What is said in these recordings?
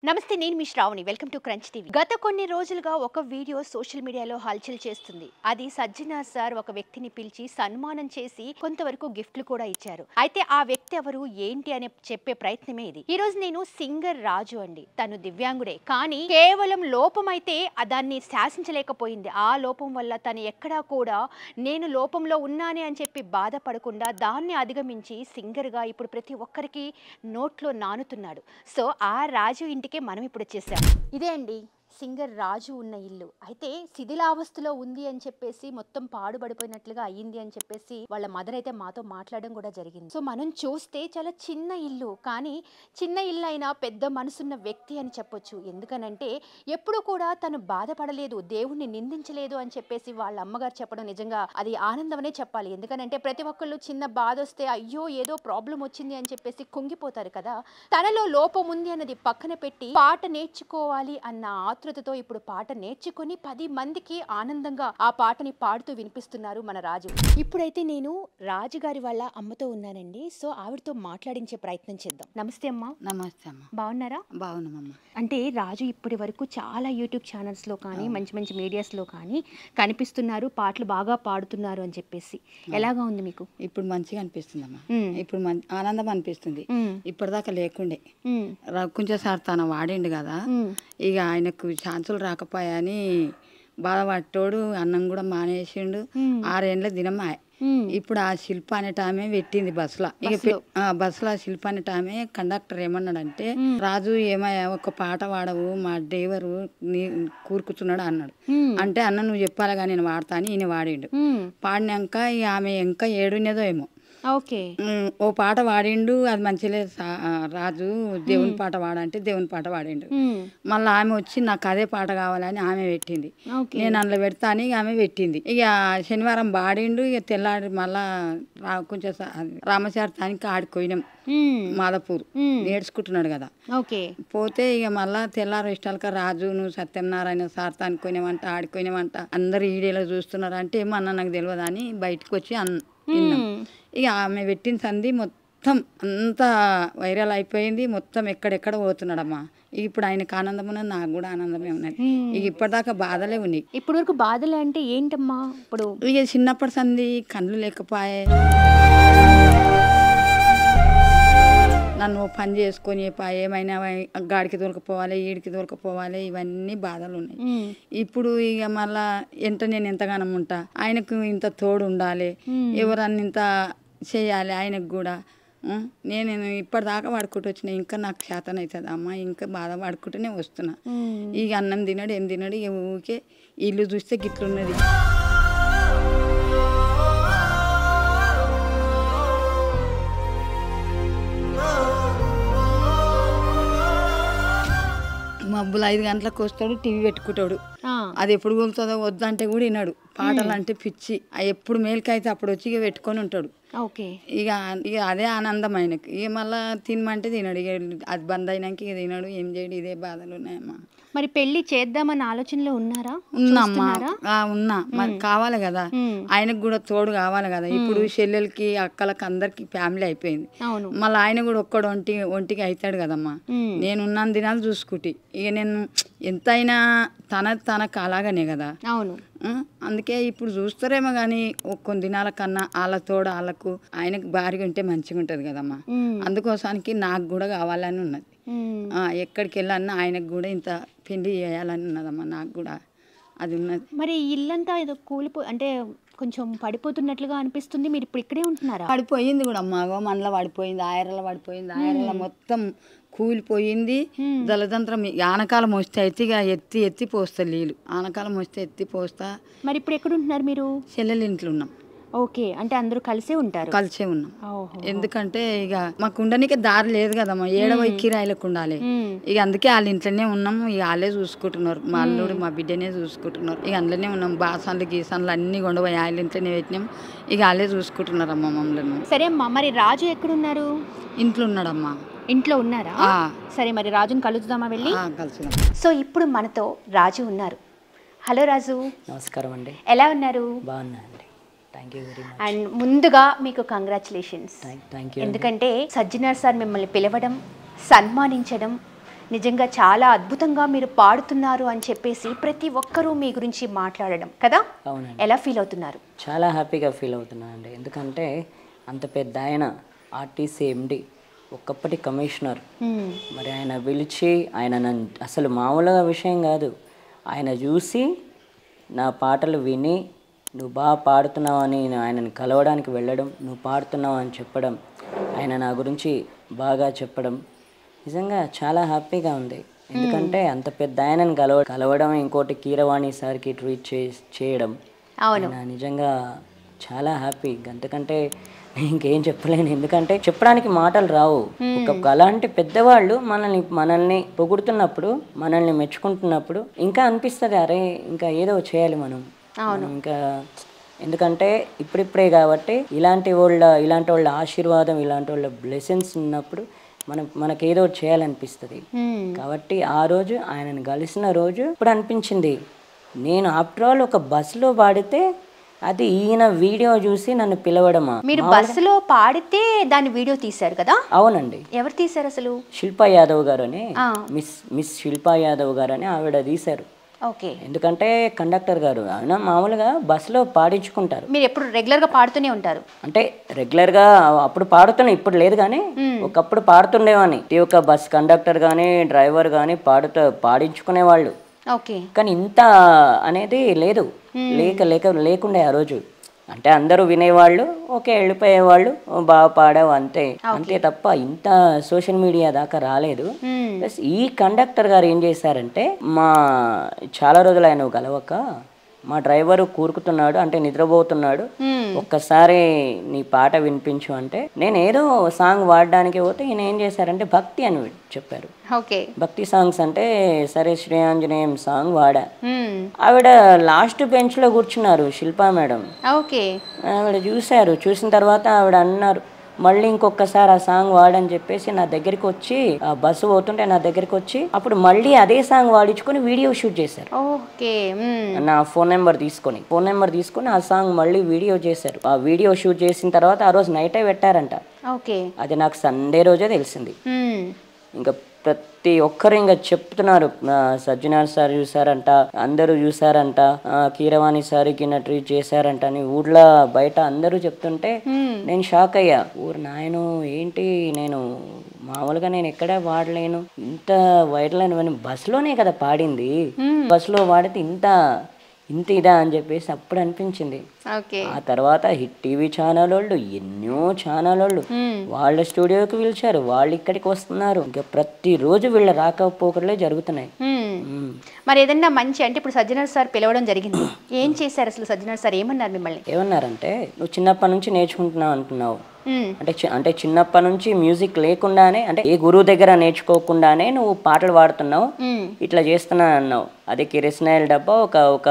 నమస్తే నేను మీ Sravani welcome to Crunch TV. గత కొన్ని రోజులుగా ఒక వీడియో సోషల్ మీడియాలో హల్చల్ చేస్తుంది. అది సజ్జనార్ సార్ ఒక వ్యక్తిని పిలిచి సన్మానం చేసి కొంతవరకు గిఫ్ట్లు కూడా ఇచ్చారు. అయితే ఆ వ్యక్తి ఎవరు ఏంటి అని చెప్పే ప్రయత్నమే ఇది. ఈ రోజు నేను సింగర్ రాజు అండి. తను దివ్యాంగుడే, కానీ కేవలం లోపం అయితే దాన్ని శాసించలేకపోయింది. ఆ లోపం వల్ల తను ఎక్కడా కూడా నేను లోపంలో ఉన్నానే అని చెప్పి బాధపడకుండా దాన్ని అధిగమించి సింగర్ గా ఇప్పుడు ప్రతి ఒక్కరికి నోట్లో నానుతున్నాడు. సో ఆ రాజు ఇంటికి మనం ఇప్పుడు వచ్చేసాం. ఇదే అండి సింగర్ రాజు ఉన్న ఇల్లు. అయితే శిథిలావస్థలో ఉంది అని చెప్పేసి మొత్తం పాడుబడిపోయినట్లుగా అయ్యింది అని చెప్పేసి వాళ్ళ మదర్ అయితే మాతో మాట్లాడడం కూడా జరిగింది. సో మనం చూస్తే చాలా చిన్న ఇల్లు, కానీ చిన్న ఇల్లు అయినా పెద్ద మనసున్న వ్యక్తి అని చెప్పొచ్చు. ఎందుకనంటే ఎప్పుడు కూడా తను బాధపడలేదు, దేవుణ్ణి నిందించలేదు అని చెప్పేసి వాళ్ళ అమ్మగారు చెప్పడం నిజంగా అది ఆనందమనే చెప్పాలి. ఎందుకనంటే ప్రతి ఒక్కళ్ళు చిన్న బాధ వస్తే అయ్యో ఏదో ప్రాబ్లం వచ్చింది అని చెప్పేసి కుంగిపోతారు కదా. తనలో లోపం ఉంది అన్నది పక్కన పెట్టి పాట నేర్చుకోవాలి అన్న ఆతృతతో ఇప్పుడు పాట నేర్చుకొని 10 మందికి ఆనందంగా ఆ పాటని పాడుతూ వినిపిస్తున్నారు మన రాజు. ఇప్పుడైతే నేను రాజుగారి వాళ్ళ అమ్మతో ఉన్నానండి. సో ఆవిడతో మాట్లాడించే ప్రయత్నం చేద్దాం. నమస్తే అమ్మా. నమస్తే అమ్మ. బాగున్నారా? బాగున్నామమ్మ. అంటే రాజు ఇప్పటి వరకు చాలా యూట్యూబ్ ఛానల్స్ లో కానీ మంచి మంచి మీడియాస్ లో కానీ కనిపిస్తున్నారు, పాటలు బాగా పాడుతున్నారు అని చెప్పేసి. ఎలాగా ఉంది మీకు? ఇప్పుడు మంచిగా అనిపిస్తుందమ్మా. ఇప్పుడు ఆనందం అనిపిస్తుంది. ఇప్పటిదాకా లేకుండే కొంచెం సార్ తన వాడిండు కదా, ఇక ఆయనకు ఛాన్సులు రాకపోయాని బాధపట్టోడు. అన్నం కూడా మానేసిండు. 6 ఏళ్ళ దినమా. ఇప్పుడు ఆ శిల్ప అనేట ఆమె పెట్టింది బస్సులో. ఇక బస్సులో ఆ శిల్ప అనేట ఆమె కండక్టర్ ఏమన్నాడంటే, రాజు ఏమయ్యా ఒక పాట పాడవు, మా డ్రైవరు నీ కూరుకుతున్నాడు అన్నాడు. అంటే అన్న నువ్వు చెప్పాలి కానీ నేను వాడతా అని ఈయన వాడిండు. పాడినాక ఇక ఆమె ఇంకా ఏడునేదో ఏమో ఓ పాట వాడిండు. అది మంచిగా రాజు దేవుని పాట వాడంటే దేవుని పాట వాడిండు. మళ్ళీ ఆమె వచ్చి నాకు అదే పాట కావాలని ఆమె పెట్టింది. నేను అందులో పెడతా అని ఆమె పెట్టింది. ఇక శనివారం వాడిండు. ఇక తెల్లాడి మళ్ళా కొంచెం రామచారితానికి ఆడిపోయినాం. మాదాపూర్ నేర్చుకుంటున్నాడు కదా. పోతే ఇక మళ్ళా తెల్లారు ఇష్టాలక రాజు నువ్వు సత్యనారాయణ సార్ అనుకునేమంట ఆడుకునేమంట అందరు ఈడేలా చూస్తున్నారు అంటే ఏమో అన్న నాకు తెలియదు అని బయటకు వచ్చి ఇక ఆమె పెట్టిన సంధి మొత్తం అంతా వైరల్ అయిపోయింది. మొత్తం ఎక్కడెక్కడ పోతున్నాడమ్మా. ఇప్పుడు ఆయనకు ఆనందం ఉన్నది, నాకు కూడా ఆనందమే ఉన్నది. ఇక ఇప్పటిదాకా బాధలే ఉన్నాయి. ఇప్పటి వరకు బాధలే అంటే ఏంటమ్మా? ఇప్పుడు ఇక చిన్నప్పటి సంధి కళ్ళు లేకపోయే, నన్ను పని చేసుకొని ఏమైనా గాడికి దొరకపోవాలి, ఈడికి దొరకపోవాలి, ఇవన్నీ బాధలు ఉన్నాయి. ఇప్పుడు ఇక మళ్ళా నేను ఎంతగానో ఉంటా, ఆయనకు ఇంత తోడు ఉండాలి, ఎవరన్నా ఇంత చేయాలి ఆయనకు కూడా. నేను ఇప్పటిదాకా వాడుకుంటూ వచ్చిన, ఇంకా నాకు శాతం అవుతుంది అమ్మ, ఇంకా బాధ పడుకుంటూనే వస్తున్నా. ఇక అన్నం తినడు ఏం తినడు, ఇక ఊరికే ఇల్లు చూస్తే గిట్లున్నది. మబ్బులు 5 గంటలకు వస్తాడు, టీవీ పెట్టుకుంటాడు. అది ఎప్పుడు కూలుతుందో వద్దంటే కూడా వినాడు. పాటలు అంటే పిచ్చి. ఎప్పుడు మేలుకైతే అప్పుడు వచ్చి ఇక పెట్టుకొని ఉంటాడు. ఇక అదే ఆనందం ఆయనకి. ఇక మళ్ళా తినమంటే తినడు. ఇక అది బంద్ అయినాక ఇక తినడు. ఏం చేయడు. ఇదే బాధలు ఉన్నాయమ్మా. మరి పెళ్లి చేద్దామన్న ఆలోచనలో ఉన్నారా? ఉన్నామ్మా. ఉన్నా. మరి కావాలి కదా, ఆయనకు కూడా తోడు కావాలి కదా. ఇప్పుడు చెల్లెలకి అక్కలకి అందరికి ఫ్యామిలీ అయిపోయింది. మళ్ళీ ఆయన కూడా ఒక్కడు ఒంటికి అవుతాడు కదమ్మా. నేనున్న దినాలు చూసుకుంటే ఇక నేను ఎంతైనా తనకు అలాగనే కదా. అవును. అందుకే ఇప్పుడు చూస్తారేమో కానీ కొన్ని దినాల కన్నా వాళ్ళ తోడు వాళ్ళకు ఆయనకు భారీగా ఉంటే మంచిగా ఉంటుంది కదమ్మా. అందుకోసానికి నాకు కూడా కావాలని ఉన్నది. ఎక్కడికి వెళ్ళాలన్నా ఆయనకు కూడా ఇంత పెళ్లి చేయాలని ఉన్నదమ్మా. నాకు కూడా అది ఉన్నది. మరి ఇల్లంతా ఏదో అంటే కొంచెం పడిపోతున్నట్లుగా అనిపిస్తుంది. మీరు ఇప్పుడు ఇక్కడే ఉంటున్నారా? పడిపోయింది కూడా అమ్మా. మనలో పడిపోయింది, ఆయరలో పడిపోయింది. ఆయరలో మొత్తం కూలిపోయింది. జలతంత్రం ఆనకాలం వస్తే అయితే ఇక ఎత్తి పోస్తా నీళ్ళు. ఆనకాలం వస్తే ఎత్తి పోస్తా. మరి ఇప్పుడు ఎక్కడ ఉంటున్నారు మీరు? చెల్లెలు ఇంట్లో ఉన్నాం. అంటే అందరూ కలిసే ఉంటారు? కలిసే ఉన్నాం. ఎందుకంటే ఇక మాకు ఉండడానికి దారి లేదు కదమ్మా. ఏడవ కిరాయిలకు ఉండాలి. ఇక అందుకే వాళ్ళ ఇంట్లోనే ఉన్నాము. ఇక వాళ్ళే చూసుకుంటున్నారు. మా అల్లుడు మా బిడ్డనే చూసుకుంటున్నారు. ఇక అందులోనే ఉన్నాం. బాసన్లు గీసన్లు అన్ని కొండపోయి వాళ్ళ ఇంట్లోనే పెట్టినాం. ఇక వాళ్ళే చూసుకుంటున్నారు అమ్మ మమ్మల్ని. సరే అమ్మా, మరి రాజు ఎక్కడున్నారు? ఇంట్లో ఉన్నాడమ్మా. ఇంట్లో ఉన్నారా? సరే, మరి రాజుని కలుద్దామా వెళ్ళి? కలుసుదాం. సో ఇప్పుడు మనతో రాజు ఉన్నారు. హలో రాజు. నమస్కారం అండి. ఎలా ఉన్నారు? బాగున్నా అండి. అండ్ ముందుగా మీకు కంగ్రాచులేషన్స్. ఎందుకంటే సజ్జనార్ సార్ మిమ్మల్ని పిలవడం, సన్మానించడం నిజంగా చాలా అద్భుతంగా మీరు పాడుతున్నారు అని చెప్పేసి ప్రతి ఒక్కరూ మీ గురించి మాట్లాడడం కదా. అవునండి. ఎలా ఫీల్ అవుతున్నారు? చాలా హ్యాపీగా ఫీల్ అవుతున్నాను అండి. ఎందుకంటే అంత పెద్ద ఆయన ఆర్టీసీ ఎండి, ఒక్కప్పటి కమిషనర్. మరి ఆయన పిలిచి ఆయన నన్ను అసలు మామూలుగా విషయం కాదు, ఆయన చూసి నా పాటలు విని నువ్వు బాగా పాడుతున్నావు అని ఆయనని కలవడానికి వెళ్ళడం, నువ్వు పాడుతున్నావు అని చెప్పడం, ఆయన నా గురించి బాగా చెప్పడం నిజంగా చాలా హ్యాపీగా ఉంది. ఎందుకంటే అంత పెద్ద ఆయనని కలవడం, ఇంకోటి కీరవాణి సార్కి ట్వీట్ చేయడం, అవును, నిజంగా చాలా హ్యాపీ. అంతకంటే ఇంకేం చెప్పలేను. ఎందుకంటే చెప్పడానికి మాటలు రావు. అలాంటి పెద్దవాళ్ళు మనల్ని పొగుడుతున్నప్పుడు, మనల్ని మెచ్చుకుంటున్నప్పుడు ఇంకా అనిపిస్తుంది, అరే ఇంకా ఏదో చేయాలి మనం ఇంకా. ఎందుకంటే ఇప్పుడిప్పుడే కాబట్టి ఇలాంటి వాళ్ళ ఆశీర్వాదం, ఇలాంటి వాళ్ళ బ్లెస్సింగ్స్ ఉన్నప్పుడు మనకేదో చేయాలనిపిస్తుంది. కాబట్టి ఆ రోజు ఆయనను కలిసిన రోజు ఇప్పుడు అనిపించింది, నేను ఆఫ్టర్ ఆల్ ఒక బస్సులో పాడితే అది ఈయన వీడియో చూసి నన్ను పిలవడమా. మీరు బస్సులో పాడితే దాని వీడియో తీశారు కదా? అవునండి. ఎవరు తీశారు అసలు? శిల్పా యాదవ్ గారు అని, మిస్ శిల్పా యాదవ్ గారు అని ఆవిడ తీశారు. ఓకే. ఎందుకంటే కండక్టర్ గారు ఆయన మామూలుగా బస్సులో పాడించుకుంటారు. మీరు ఎప్పుడు రెగ్యులర్ గా పాడుతూనే ఉంటారు? అంటే రెగ్యులర్ గా అప్పుడు పాడుతున్నా, ఇప్పుడు లేదు కానీ ఒకప్పుడు పాడుతుండేవాని. ఒక బస్ కండక్టర్ కానీ డ్రైవర్ కానీ పాడించుకునేవాళ్ళు. ఓకే. కానీ ఇంత అనేది లేదు, లేకుండే ఆ రోజు. అంటే అందరూ వినేవాళ్ళు, ఓకే వెళ్ళిపోయేవాళ్ళు, బాగా పాడావు అంతే తప్ప ఇంత సోషల్ మీడియా దాకా రాలేదు. ప్లస్ ఈ కండక్టర్ గారు ఏం చేశారంటే, చాలా రోజులు ఆయన గలవక మా డ్రైవరు కూరుకుతున్నాడు, అంటే నిద్రపోతున్నాడు, ఒక్కసారి నీ పాట వినిపించు అంటే నేను ఏదో సాంగ్ వాడడానికి పోతే ఈయన ఏం చేశారంటే భక్తి అని చెప్పారు. భక్తి సాంగ్స్ అంటే సరే శ్రీ ఆంజనేయం సాంగ్ వాడా. ఆవిడ లాస్ట్ బెంచ్ లో కూర్చున్నారు శిల్పా మేడం. ఆవిడ చూసిన తర్వాత ఆవిడ అన్నారు, మళ్ళీ ఇంకొకసారి ఆ సాంగ్ వాడని చెప్పేసి నా దగ్గరికి వచ్చి, ఆ బస్సు పోతుంటే నా దగ్గరికి వచ్చి అప్పుడు మళ్ళీ అదే సాంగ్ వాడించుకొని వీడియో షూట్ చేశారు. నా ఫోన్ నెంబర్ తీసుకొని ఆ సాంగ్ మళ్ళీ వీడియో చేశారు. ఆ వీడియో షూట్ చేసిన తర్వాత ఆ రోజు నైటే పెట్టారంట. అది నాకు సండే రోజే తెలిసింది. ఇంకా ప్రతి ఒక్కరు ఇంకా చెప్తున్నారు, సజ్జనార్ సార్ చూసారంట, అందరూ చూసారంట, కీరవాణి సార్కి ట్రీట్ చేశారంట అని ఊర్లో బయట అందరూ చెప్తుంటే నేను షాక్ అయ్యా. ఊరు నాయను ఏంటి, నేను మామూలుగా నేను ఎక్కడా వాడలేను, ఇంత వైరల్ అని బస్సులోనే కదా పాడింది, బస్సులో వాడితే ఇంత ఇదా అని చెప్పేసి అప్పుడు అనిపించింది. ఆ తర్వాత హిట్ టీవీ ఛానల్ వాళ్ళు, ఎన్నో ఛానల్ వాళ్ళు వాళ్ళ స్టూడియోకి పిలిచారు, వాళ్ళు ఇక్కడికి వస్తున్నారు. ఇంకా ప్రతిరోజు వీళ్ళ రాకపోకలే జరుగుతున్నాయి. మరి ఏదన్నా మంచి అంటే ఇప్పుడు సజ్జనార్ సార్ పిలవడం జరిగింది, ఏం చేశారు అసలు? సజ్జనార్ సార్ ఏమన్నారు మిమ్మల్ని? ఏమన్నారంటే, నువ్వు చిన్నప్పటి నుంచి నేర్చుకుంటున్నావు అంటున్నావు, అంటే చిన్నప్పటి నుంచి మ్యూజిక్ లేకుండానే, అంటే ఏ గురువు దగ్గర నేర్చుకోకుండానే నువ్వు పాటలు పాడుతున్నావు, ఇట్లా చేస్తున్నా అన్నావు. అదే కిరసనాయిల డబ్బా ఒక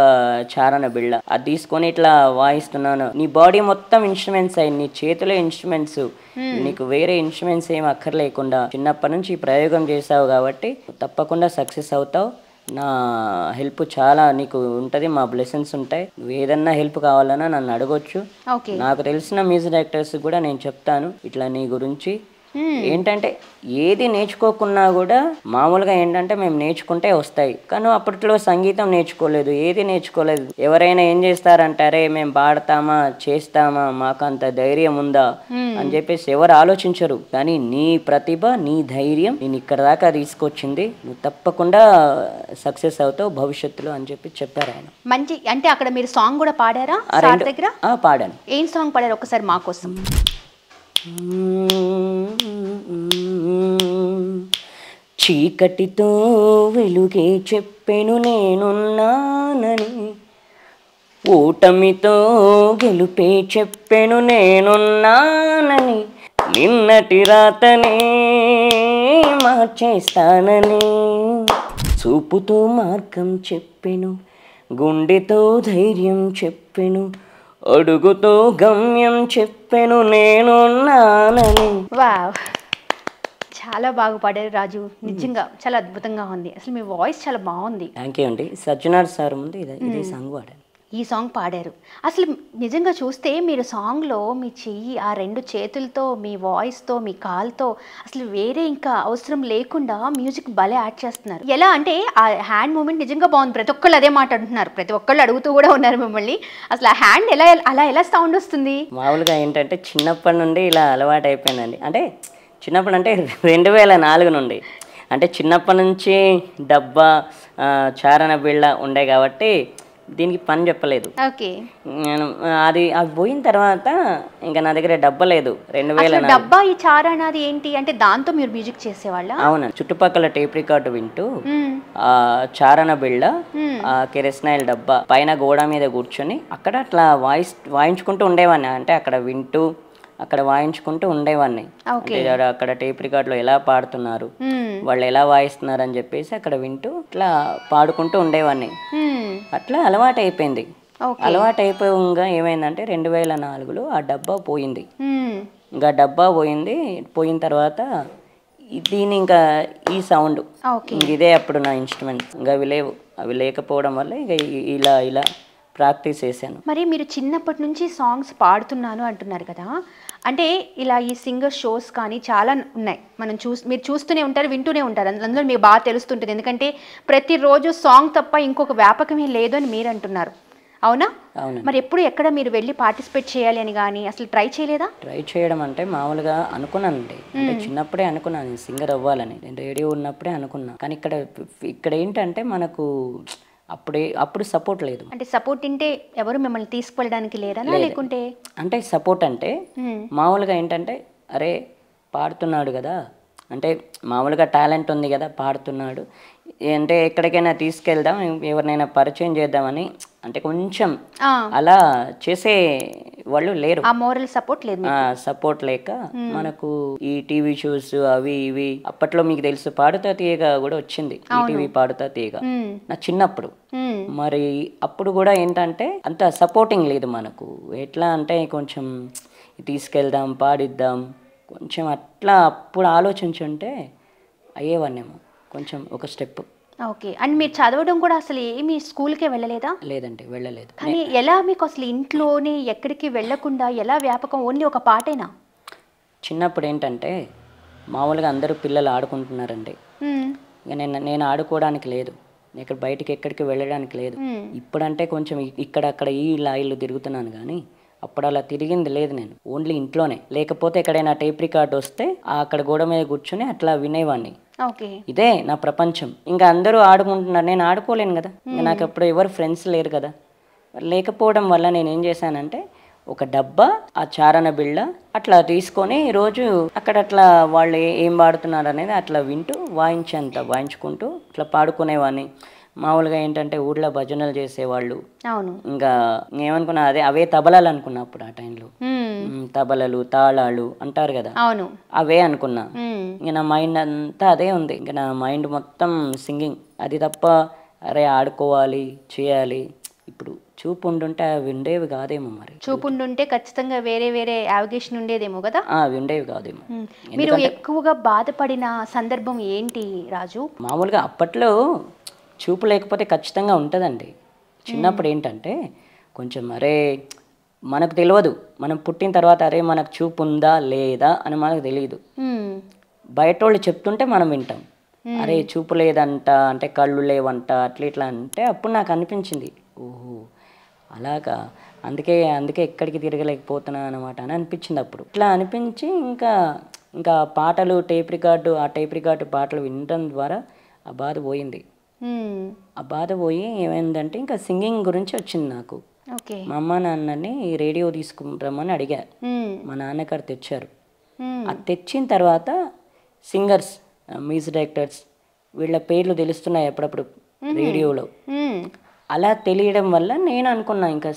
చారణ బిళ్ళ అది తీసుకొని ఇట్లా వాయిస్తున్నాను. నీ బాడీ మొత్తం ఇన్స్ట్రుమెంట్స్ అయ్యి, నీ చేతిలో ఇన్స్ట్రుమెంట్స్, నీకు వేరే ఇన్స్ట్రుమెంట్స్ ఏం అక్కర్లేకుండా చిన్నప్పటి నుంచి ఈ ప్రయోగం చేసావు కాబట్టి తప్పకుండా సక్సెస్ అవుతావు. నా హెల్ప్ చాలా నీకు ఉంటుంది, మా బ్లెస్సింగ్స్ ఉంటాయి, నువ్వు ఏదన్నా హెల్ప్ కావాలన్నా నన్ను అడగొచ్చు. నాకు తెలిసిన మ్యూజిక్ డైరెక్టర్స్ కూడా నేను చెప్తాను ఇట్లా నీ గురించి. ఏంటంటే ఏది నేర్చుకోకున్నా కూడా మామూలుగా ఏంటంటే మేము నేర్చుకుంటే వస్తాయి, కానీ అప్పట్లో సంగీతం నేర్చుకోలేదు, ఏది నేర్చుకోలేదు. ఎవరైనా ఏం చేస్తారంటారే మేము పాడతామా చేస్తామా మాకు అంత ధైర్యం ఉందా అని చెప్పేసి ఎవరు ఆలోచించరు. కానీ నీ ప్రతిభ, నీ ధైర్యం నేను ఇక్కడ దాకా తీసుకొచ్చింది, నువ్వు తప్పకుండా సక్సెస్ అవుతావు భవిష్యత్తులో అని చెప్పారు ఆయన. మంచి అంటే అక్కడ మీరు సాంగ్ కూడా పాడారా దగ్గర? పాడాను. ఏం సాంగ్ పాడారు ఒకసారి మా కోసం? చీకటితో వెలుగే చెప్పెను నేనున్నానని, ఓటమితో గెలుపే చెప్పెను నేనున్నానని, నిన్నటి రాతనే మార్చేస్తానని, చూపుతో మార్గం చెప్పెను, గుండెతో ధైర్యం చెప్పెను, అడుగుతో గమ్యం చెప్పెను నేనున్నానని. వావ్, చాలా బాగా పాడారు రాజు, నిజంగా చాలా అద్భుతంగా ఉంది. అసలు మీ వాయిస్ చాలా బాగుంది. థ్యాంక్ యూ అండి. సజ్జనార్ సార్ ముందు ఇదే సాంగ్ పాడాను. ఈ సాంగ్ పాడారు. అసలు నిజంగా చూస్తే మీరు సాంగ్లో మీ చెయ్యి, ఆ 2 చేతులతో, మీ వాయిస్తో, మీ కాల్తో అసలు వేరే ఇంకా అవసరం లేకుండా మ్యూజిక్ భలే యాడ్ చేస్తున్నారు. ఎలా అంటే ఆ హ్యాండ్ మూమెంట్ నిజంగా బాగుంది. ప్రతి ఒక్కళ్ళు అదే మాట అంటున్నారు, ప్రతి ఒక్కళ్ళు అడుగుతూ కూడా ఉన్నారు మిమ్మల్ని. అసలు ఆ హ్యాండ్ ఎలా సౌండ్ వస్తుంది? మామూలుగా ఏంటంటే చిన్నప్పటి నుండి ఇలా అలవాటు అయిపోయిందండి. అంటే చిన్నప్పుడు అంటే 2004 నుండి, అంటే చిన్నప్పటి నుంచి డబ్బా, చారణ బిళ్ళ ఉండే కాబట్టి దీనికి పని చెప్పలేదు. ఓకే. నేను అవి పోయిన తర్వాత ఇంకా నా దగ్గర డబ్బా లేదు. 2004 డబ్బా ఈ చారణాది ఏంటి అంటే దాంతో మీరు మ్యూజిక్ చేసేవాళ్ళ? అవును, చుట్టుపక్కల టేప్ రికార్డు వింటూ చారణ బిళ్ళ, కెరస్నాయిల్ డబ్బా పైన గోడ మీద కూర్చొని అక్కడ అట్లా వాయించుకుంటూ ఉండేవాడిని. అంటే అక్కడ వింటూ అక్కడ వాయించుకుంటూ ఉండేవాడిని. అక్కడ టేప్ రికార్డులో ఎలా పాడుతున్నారు, వాళ్ళు ఎలా వాయిస్తున్నారు అని చెప్పేసి అక్కడ వింటూ ఇట్లా పాడుకుంటూ ఉండేవాడిని. అట్లా అలవాటు అయిపోయింది. అలవాటు అయిపోగా ఏమైందంటే 2004లో ఆ డబ్బా పోయింది. ఇంకా డబ్బా పోయిన తర్వాత దీని ఇంకా ఈ సౌండ్ ఇదే అప్పుడు నా ఇన్స్ట్రుమెంట్. ఇంకా అవి లేకపోవడం వల్ల ఇక ఇలా ప్రాక్టీస్ చేశాను. మరి మీరు చిన్నప్పటి నుంచి సాంగ్స్ పాడుతున్నాను అంటున్నారు కదా, అంటే ఇలా ఈ సింగర్ షోస్ కానీ చాలా ఉన్నాయి, మీరు చూస్తూనే ఉంటారు, వింటూనే ఉంటారు, అందులో మీకు బాగా తెలుస్తుంటుంది. ఎందుకంటే ప్రతిరోజు సాంగ్ తప్ప ఇంకొక వ్యాపకమే లేదు అని మీరు అంటున్నారు, అవునా? మరి ఎప్పుడు ఎక్కడ మీరు వెళ్ళి పార్టిసిపేట్ చేయాలి అని కానీ అసలు ట్రై చేయలేదా? ట్రై చేయడం అంటే మామూలుగా అనుకున్నానండి. అంటే చిన్నప్పుడే అనుకున్నాను సింగర్ అవ్వాలని. నేను రేడియో ఉన్నప్పుడే అనుకున్నా. కానీ ఇక్కడ ఏంటంటే మనకు అప్పుడు సపోర్ట్ లేదు. అంటే సపోర్ట్ అంటే ఎవరు మిమ్మల్ని తీసుకువెళ్ళడానికి లేరా లేకుంటే? అంటే సపోర్ట్ అంటే మామూలుగా ఏంటంటే అరే పాడుతున్నాడు కదా, అంటే మామూలుగా టాలెంట్ ఉంది కదా, పాడుతున్నాడు అంటే ఎక్కడికైనా తీసుకెళ్దాం, ఎవరినైనా పరిచయం చేద్దామని అంటే కొంచెం అలా చేసే వాళ్ళు లేరు. ఆ మోరల్ సపోర్ట్ లేదు. సపోర్ట్ లేక మనకు ఈ టీవీ షోస్ అవి ఇవి అప్పట్లో మీకు తెలుసు పాడుతా తీయగా కూడా వచ్చింది. ఈ టీవీ పాడుతా తీయగా నా చిన్నప్పుడు. మరి అప్పుడు కూడా ఏంటంటే అంత సపోర్టింగ్ లేదు మనకు. ఎట్లా అంటే కొంచెం తీసుకెళ్దాం, పాడిద్దాం, కొంచెం అట్లా అప్పుడు ఆలోచించుంటే అయ్యేవాన్నేమో కొంచెం ఒక స్టెప్. ఓకే. అండ్ మీరు చదవడం కూడా అసలు ఏమి స్కూల్కే వెళ్ళలేదా? లేదండి, వెళ్ళలేదు. కానీ ఎలా మీకు అసలు ఇంట్లోనే ఎక్కడికి వెళ్ళకుండా ఎలా వ్యాపకం? ఓన్లీ ఒక పాటేనా? చిన్నప్పుడు ఏంటంటే మామూలుగా అందరూ పిల్లలు ఆడుకుంటున్నారండి. ఇక నేను ఆడుకోవడానికి లేదు, ఇక్కడ బయటికి ఎక్కడికి వెళ్ళడానికి లేదు. ఇప్పుడంటే కొంచెం ఇక్కడక్కడ ఇల్లు తిరుగుతున్నాను, కానీ అప్పుడు అలా తిరిగింది లేదు. నేను ఓన్లీ ఇంట్లోనే, లేకపోతే ఎక్కడైనా టేప్ రికార్డ్ వస్తే అక్కడ గోడ మీద కూర్చొని అట్లా వినేవాడిని. ఇదే నా ప్రపంచం. ఇంకా అందరూ ఆడుకుంటున్నారు, నేను ఆడుకోలేను కదా. నాకు అప్పుడు ఎవరు ఫ్రెండ్స్ లేరు కదా. లేకపోవడం వల్ల నేను ఏం చేశానంటే ఒక డబ్బా, ఆ చారణ బిళ్ళ అట్లా తీసుకొని రోజు అక్కడ అట్లా వాళ్ళు ఏం పాడుతున్నారు అనేది అట్లా వింటూ వాయించుకుంటూ అట్లా పాడుకునేవాడిని. మామూలుగా ఏంటంటే ఊళ్ళో భజనలు చేసేవాళ్ళు. అవును. ఇంకా ఏమనుకున్నా అవే తబలాలు అనుకున్నా అప్పుడు ఆ టైంలో. తబలలు, తాళాలు అంటారు కదా, అవును, అవే అనుకున్నా. ఇంక నా మైండ్ అంతా అదే ఉంది. ఇంకా నా మైండ్ మొత్తం సింగింగ్. అది తప్ప అరే ఆడుకోవాలి, చేయాలి. ఇప్పుడు చూపు ఉండుంటే అవి ఉండేవి కాదేమో. మరి చూపు ఉండుంటే ఖచ్చితంగా వేరే యావిగేషన్ ఉండేదేమో కదా. అవి ఉండేవి కాదేమో. మీరు ఎక్కువగా బాధపడిన సందర్భం ఏంటి రాజు? మామూలుగా అప్పట్లో చూపు లేకపోతే ఖచ్చితంగా ఉంటుందండి. చిన్నప్పుడు ఏంటంటే కొంచెం అరే మనకు తెలియదు, మనం పుట్టిన తర్వాత అరే మనకు చూపు ఉందా లేదా అని మనకు తెలియదు. బయట వాళ్ళు చెప్తుంటే మనం వింటాం, అరే చూపు లేదంట, అంటే కళ్ళు లేవంట, అట్లా అంటే అప్పుడు నాకు అనిపించింది, ఓహో అలాగా, అందుకే ఎక్కడికి తిరగలేకపోతున్నా అనమాట అని అనిపించింది అప్పుడు. ఇట్లా అనిపించి ఇంకా పాటలు టేప్ రికార్డు పాటలు వినడం ద్వారా ఆ బాధ పోయింది. ఆ బాధ పోయి ఏమైందంటే ఇంకా సింగింగ్ గురించి వచ్చింది నాకు. మా అమ్మ నాన్నని రేడియో తీసుకుంటామని అడిగా. మా నాన్నగారు తెచ్చారు. అది తెచ్చిన తర్వాత సింగర్స్, మ్యూజిక్ డైరెక్టర్స్ వీళ్ళ పేర్లు తెలుస్తున్నాయి అప్పుడప్పుడు రేడియోలో. అలా తెలియడం వల్ల నేను అనుకున్నా ఇంకా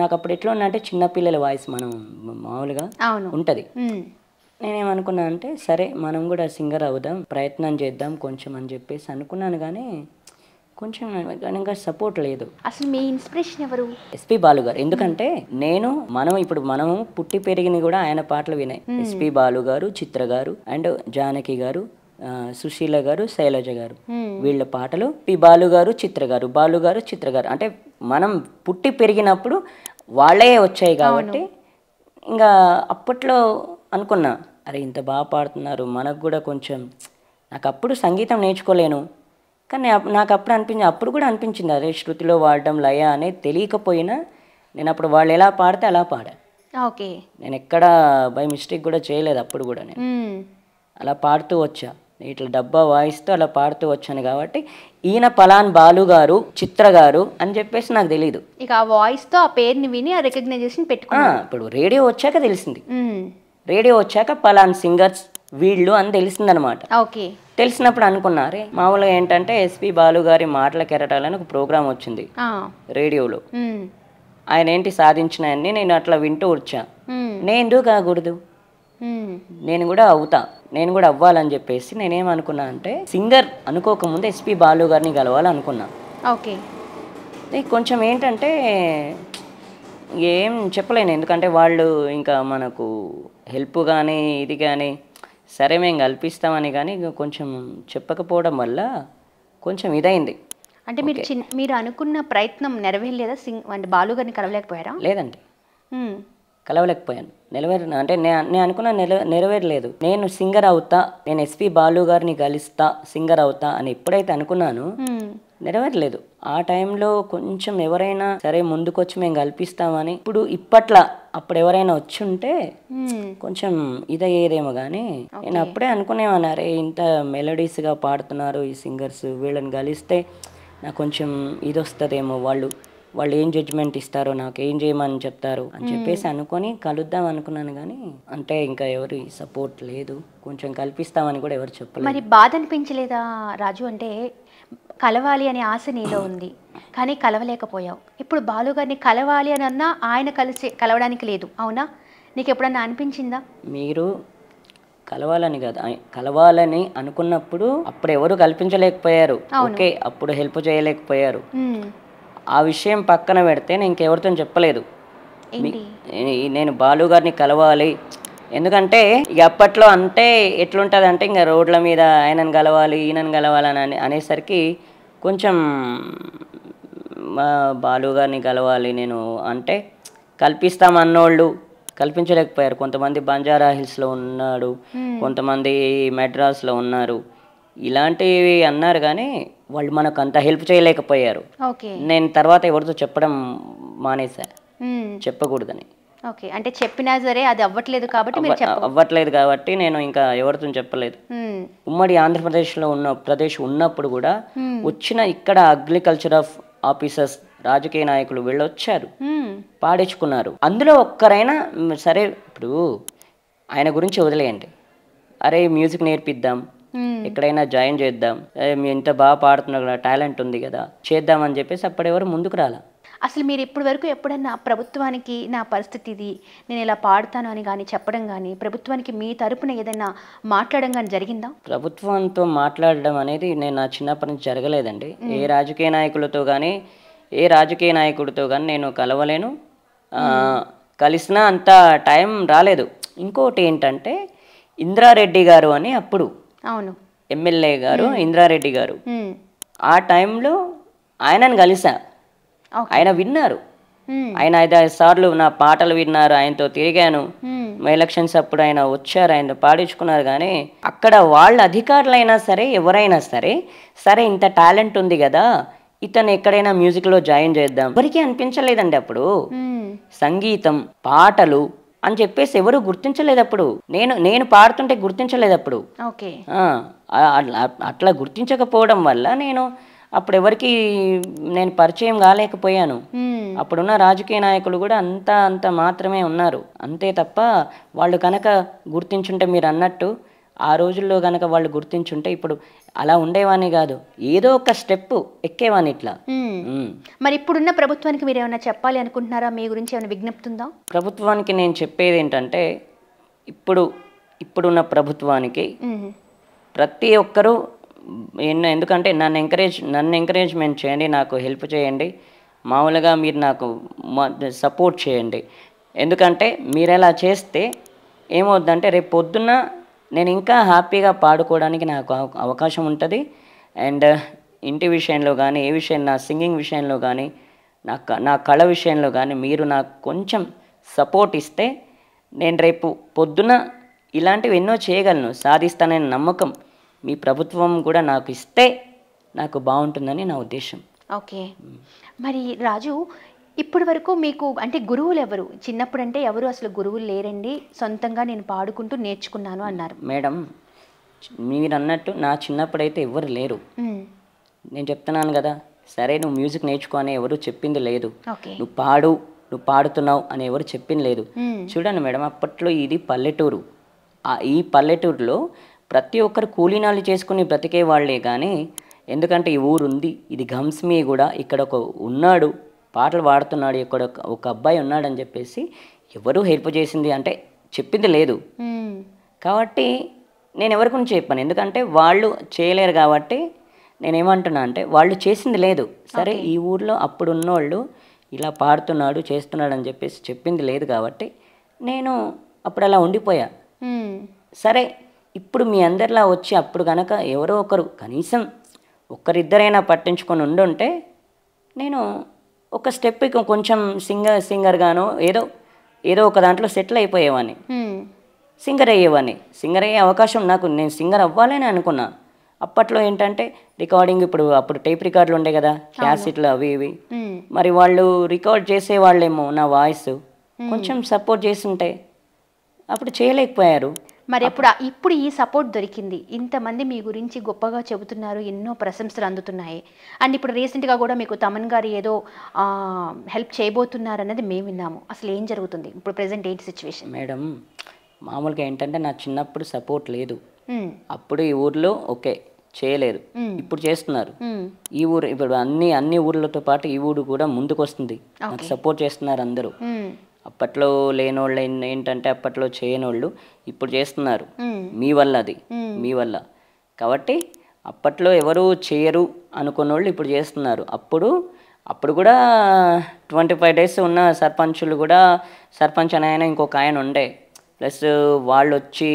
నాకు అప్పుడు ఎట్లా ఉన్నంటే చిన్నపిల్లల వాయిస్ మనం మామూలుగా ఉంటుంది. నేనేమనుకున్నా అంటే సరే మనం కూడా సింగర్ అవుదాం, ప్రయత్నం చేద్దాం కొంచెం అని చెప్పేసి అనుకున్నాను. కానీ కొంచెం ఇంకా సపోర్ట్ లేదు. అసలు మీ ఇన్స్పిరేషన్ ఎవరు? ఎస్పి బాలు గారు. ఎందుకంటే మనం పుట్టి పెరిగిన కూడా ఆయన పాటలు వినాయి. ఎస్పి బాలు గారు, చిత్ర గారు అండ్ జానకి గారు, సుశీల గారు, శైలజ గారు, వీళ్ళ పాటలు, పి బాలు గారు, చిత్ర గారు, బాలు గారు, చిత్ర గారు. అంటే మనం పుట్టి పెరిగినప్పుడు వాళ్ళే వచ్చాయి కాబట్టి ఇంకా అప్పట్లో అనుకున్నా, అరే ఇంత బాగా పాడుతున్నారు, మనకు కూడా కొంచెం, నాకు అప్పుడు సంగీతం నేర్చుకోలేను కానీ నాకు అప్పుడు కూడా అనిపించింది, అరే శృతిలో వాడడం లయ అనేది తెలియకపోయినా నేను అప్పుడు వాళ్ళు ఎలా పాడితే అలా పాడా. ఓకే, నేను ఎక్కడ బై మిస్టేక్ కూడా చేయలేదు. అప్పుడు కూడా నేను అలా పాడుతూ వచ్చా, ఇట్లా డబ్బా వాయిస్తూ అలా పాడుతూ వచ్చాను కాబట్టి ఈయన పలాన్ బాలు గారు, చిత్ర గారు అని చెప్పేసి నాకు తెలీదు. ఇక ఆ వాయిస్తో ఆ పేరుని విని ఆ రికగ్నైజేషన్ పెట్టుకున్నా. ఇప్పుడు రేడియో వచ్చాక తెలిసింది, రేడియో వచ్చాక పలాన్ సింగర్స్ వీళ్ళు అని తెలిసిందనమాట. ఓకే, తెలిసినప్పుడు అనుకున్నారే మామూలుగా ఏంటంటే ఎస్పి బాలు గారి మాటల కెరటాలని ఒక ప్రోగ్రామ్ వచ్చింది రేడియోలో. ఆయన ఏంటి సాధించినవన్నీ నేను అట్లా వింటూ వచ్చా. నేను ఎందుకు కాకూడదు, నేను కూడా అవుతా, నేను కూడా అవ్వాలని చెప్పేసి నేనేమనుకున్నా అంటే సింగర్ అనుకోకముందు ఎస్పి బాలు గారిని కలవాలనుకున్నా. ఓకే, కొంచెం ఏంటంటే ఏం చెప్పలేను, ఎందుకంటే వాళ్ళు ఇంకా మనకు హెల్ప్ కానీ ఇది కానీ సరే మేము కల్పిస్తామని కానీ కొంచెం చెప్పకపోవడం వల్ల కొంచెం ఇదైంది. అంటే మీరు అనుకున్న ప్రయత్నం నెరవేరలేదా? అంటే బాలు గారిని కలవలేకపోయారా? లేదండి, కలవలేకపోయాను. అంటే నేను అనుకున్న నెరవేరలేదు. నేను సింగర్ అవుతా, నేను ఎస్పి బాలు గారిని కలుస్తా, సింగర్ అవుతా అని ఎప్పుడైతే అనుకున్నాను నెరవేరలేదు. ఆ టైంలో కొంచెం ఎవరైనా సరే ముందుకొచ్చి మేము కల్పిస్తామని అప్పుడు ఎవరైనా వచ్చి ఉంటే కొంచెం ఇదయ్యేదేమో కానీ నేను అప్పుడే అనుకునేమన్నారే ఇంత మెలడీస్గా పాడుతున్నారు ఈ సింగర్స్, వీళ్ళని కలిస్తే నాకు కొంచెం ఇది వస్తుందేమో, వాళ్ళు ఏం జడ్జిమెంట్ ఇస్తారో, నాకు ఏం చేయమని చెప్తారు అని చెప్పేసి అనుకొని కలుద్దాం అనుకున్నాను కానీ అంటే ఇంకా ఎవరి సపోర్ట్ లేదు, కొంచెం కల్పిస్తామని కూడా ఎవరు చెప్పలేదు. మరి బాధ అనిపించలేదా రాజు? అంటే కలవాలి అనే ఆశ నీలో ఉంది కానీ కలవలేకపోయావు. ఇప్పుడు బాలు గారిని కలవాలి అని అన్నా ఆయన కలవడానికి లేదు, అవునా? నీకు ఎప్పుడన్నా అనిపించిందా? మీరు కలవాలని కాదు, కలవాలని అనుకున్నప్పుడు అప్పుడు ఎవరు కల్పించలేకపోయారు, ఓకే అప్పుడు హెల్ప్ చేయలేకపోయారు. ఆ విషయం పక్కన పెడితే నేను ఇంకెవరితో చెప్పలేదు, నేను బాలు గారిని కలవాలి. ఎందుకంటే ఇక అప్పట్లో అంటే ఎట్లుంటుంది అంటే ఇంకా రోడ్ల మీద ఆయనను కలవాలి ఈయనను కలవాలని అనేసరికి కొంచెం మా బాలు గారిని కలవాలి నేను అంటే కల్పిస్తామన్నోళ్ళు కల్పించలేకపోయారు. కొంతమంది బంజారా హిల్స్లో ఉన్నాడు, కొంతమంది మెడ్రాస్లో ఉన్నారు, ఇలాంటివి అన్నారు కానీ వాళ్ళు మనకు అంత హెల్ప్ చేయలేకపోయారు. నేను తర్వాత ఎవరితో చెప్పడం మానేసా, చెప్పకూడదని. ఓకే, అంటే చెప్పినా సరే అది అవ్వట్లేదు కాబట్టి నేను ఇంకా ఎవరితో చెప్పలేదు. ఉమ్మడి ఆంధ్రప్రదేశ్లో ఉన్నప్పుడు కూడా వచ్చిన ఇక్కడ అగ్రికల్చర్ ఆఫీసర్స్ రాజకీయ నాయకులు వీళ్ళు వచ్చారు, పాడించుకున్నారు. అందులో ఒక్కరైనా సరే ఇప్పుడు ఆయన గురించి వదిలేయండి, అరే మ్యూజిక్ నేర్పిద్దాం, ఎక్కడైనా జాయిన్ చేద్దాం, మీ ఇంత బాగా పాడుతున్నా కదా, టాలెంట్ ఉంది కదా చేద్దామని చెప్పేసి అప్పుడెవరు ముందుకు రాలా. అసలు మీరు ఇప్పటి వరకు ఎప్పుడన్నా ప్రభుత్వానికి నా పరిస్థితి ఇది, నేను ఇలా పాడుతాను అని కానీ చెప్పడం కానీ, ప్రభుత్వానికి మీ తరపున ఏదైనా మాట్లాడడం కానీ జరిగిందా? ప్రభుత్వంతో మాట్లాడడం అనేది నేను నా చిన్నప్పటి నుంచి జరగలేదండి. ఏ రాజకీయ నాయకులతో కానీ నేను కలవలేను, కలిసినా అంత టైం రాలేదు. ఇంకోటి ఏంటంటే ఇంద్రారెడ్డి గారు అని అప్పుడు అవును ఎమ్మెల్యే గారు ఇంద్రారెడ్డి గారు, ఆ టైంలో ఆయనను కలిసా, ఆయన విన్నారు, ఆయన 5-6 సార్లు నా పాటలు విన్నారు, ఆయనతో తిరిగాను. ఎలక్షన్స్ అప్పుడు ఆయన వచ్చారు, ఆయన పాడించుకున్నారు. కానీ అక్కడ వాళ్ళ అధికారులైనా సరే ఎవరైనా సరే ఇంత టాలెంట్ ఉంది కదా ఇతను ఎక్కడైనా మ్యూజిక్లో జాయిన్ చేద్దాం, ఎవరికి అనిపించలేదండి. అప్పుడు సంగీతం పాటలు అని చెప్పేసి ఎవరు గుర్తించలేదు. అప్పుడు నేను పాడుతుంటే గుర్తించలేదు. అప్పుడు అట్లా గుర్తించకపోవడం వల్ల నేను అప్పుడు ఎవరికి నేను పరిచయం కాలేకపోయాను. అప్పుడున్న రాజకీయ నాయకులు కూడా అంత మాత్రమే ఉన్నారు, అంతే తప్ప వాళ్ళు కనుక గుర్తించుంటే మీరు అన్నట్టు ఆ రోజుల్లో కనుక వాళ్ళు గుర్తించుంటే ఇప్పుడు అలా ఉండేవాని కాదు, ఏదో ఒక స్టెప్ ఎక్కేవాని ఇట్లా. మరి ఇప్పుడున్న ప్రభుత్వానికి మీరు ఏమైనా చెప్పాలి అనుకుంటున్నారా? మీ గురించి ఏమైనా విజ్ఞప్తి ఉందా? ప్రభుత్వానికి నేను చెప్పేది ఏంటంటే ఇప్పుడున్న ప్రభుత్వానికి ప్రతి ఒక్కరూ ఎందుకంటే నన్ను ఎంకరేజ్మెంట్ చేయండి, నాకు హెల్ప్ చేయండి, మామూలుగా మీరు నాకు సపోర్ట్ చేయండి. ఎందుకంటే మీరు ఎలా చేస్తే ఏమవుద్దంటే రేపు పొద్దున్న నేను ఇంకా హ్యాపీగా పాడుకోవడానికి నాకు అవకాశం ఉంటుంది. అండ్ ఇంటి విషయంలో కానీ ఏ విషయం నా సింగింగ్ విషయంలో కానీ నా కళ విషయంలో కానీ మీరు నాకు కొంచెం సపోర్ట్ ఇస్తే నేను రేపు పొద్దున ఇలాంటివి ఎన్నో చేయగలను, సాధిస్తాననే నమ్మకం మీ ప్రభుత్వం కూడా నాకు ఇస్తే నాకు బాగుంటుందని నా ఉద్దేశం. ఓకే, మరి రాజు ఇప్పటి వరకు మీకు అంటే గురువులు ఎవరు? చిన్నప్పుడు అంటే ఎవరు అసలు గురువులు లేరండి, సొంతంగా నేను పాడుకుంటూ నేర్చుకున్నాను అన్నారు. మేడం మీరు అన్నట్టు నా చిన్నప్పుడైతే ఎవరు లేరు. నేను చెప్తున్నాను కదా, సరే నువ్వు మ్యూజిక్ నేర్చుకో అని ఎవరు చెప్పింది లేదు, నువ్వు పాడుతున్నావు అని ఎవరు చెప్పింది లేదు. చూడండి మేడం, అప్పట్లో ఇది పల్లెటూరు. ఈ పల్లెటూరులో ప్రతి ఒక్కరు కూలీనాలు చేసుకుని బ్రతికే వాళ్ళే కానీ, ఎందుకంటే ఈ ఊరు ఉంది, ఇది గంస్మీ కూడా, ఇక్కడ ఒక ఉన్నాడు పాటలు పాడుతున్నాడు, ఇక్కడ ఒక అబ్బాయి ఉన్నాడని చెప్పేసి ఎవరు హెల్ప్ చేసింది అంటే చెప్పింది లేదు. కాబట్టి నేను ఎవరికి చెప్పాను, ఎందుకంటే వాళ్ళు చేయలేరు కాబట్టి నేనేమంటున్నా అంటే వాళ్ళు చేసింది లేదు. సరే ఈ ఊర్లో అప్పుడు ఉన్నోళ్ళు ఇలా పాడుతున్నాడు చేస్తున్నాడు అని చెప్పేసి చెప్పింది లేదు కాబట్టి నేను అప్పుడు అలా ఉండిపోయా. సరే ఇప్పుడు మీ అందరిలా వచ్చి అప్పుడు కనుక ఎవరో ఒకరు కనీసం ఒక్కరిద్దరైనా పట్టించుకొని ఉండుంటే నేను ఒక స్టెప్ కొంచెం సింగర్గానో ఏదో ఒక దాంట్లో సెటిల్ అయిపోయేవాడిని, సింగర్ అయ్యేవాడిని. సింగర్ అయ్యే అవకాశం నేను సింగర్ అవ్వాలని అనుకున్నా. అప్పట్లో ఏంటంటే రికార్డింగ్, అప్పుడు టేప్ రికార్డులు ఉండే కదా, క్యాసెట్లు అవి ఇవి, మరి వాళ్ళు రికార్డ్ చేసేవాళ్ళేమో నా వాయిస్ కొంచెం సపోర్ట్ చేస్తుంటే అప్పుడు చేయలేకపోయారు. మరి ఇప్పుడు ఈ సపోర్ట్ దొరికింది, ఇంతమంది మీ గురించి గొప్పగా చెబుతున్నారు, ఎన్నో ప్రశంసలు అందుతున్నాయి. అండ్ ఇప్పుడు రీసెంట్గా కూడా మీకు తమన్ గారు ఏదో హెల్ప్ చేయబోతున్నారు అన్నది మేము విన్నాము. అసలు ఏం జరుగుతుంది ఇప్పుడు, ప్రెసెంట్ ఏంటి సిచ్యువేషన్? మేడం మామూలుగా ఏంటంటే నా చిన్నప్పుడు సపోర్ట్ లేదు, అప్పుడు ఈ ఊర్లో ఓకే చేయలేదు, ఇప్పుడు చేస్తున్నారు. ఈ ఊరు ఇప్పుడు అన్ని ఊర్లతో పాటు ఈ ఊరు కూడా ముందుకు వస్తుంది, నాకు సపోర్ట్ చేస్తున్నారు అందరూ. అప్పట్లో లేనోళ్ళు ఏంటంటే అప్పట్లో చేయనోళ్ళు ఇప్పుడు చేస్తున్నారు, మీ వల్ల, అది మీ వల్ల. కాబట్టి అప్పట్లో ఎవరు చేయరు అనుకున్నోళ్ళు ఇప్పుడు చేస్తున్నారు. అప్పుడు కూడా 25 days ఉన్న సర్పంచులు కూడా, సర్పంచ్ అని ఆయన ఇంకొక ఆయన ఉండే, ప్లస్ వాళ్ళు వచ్చి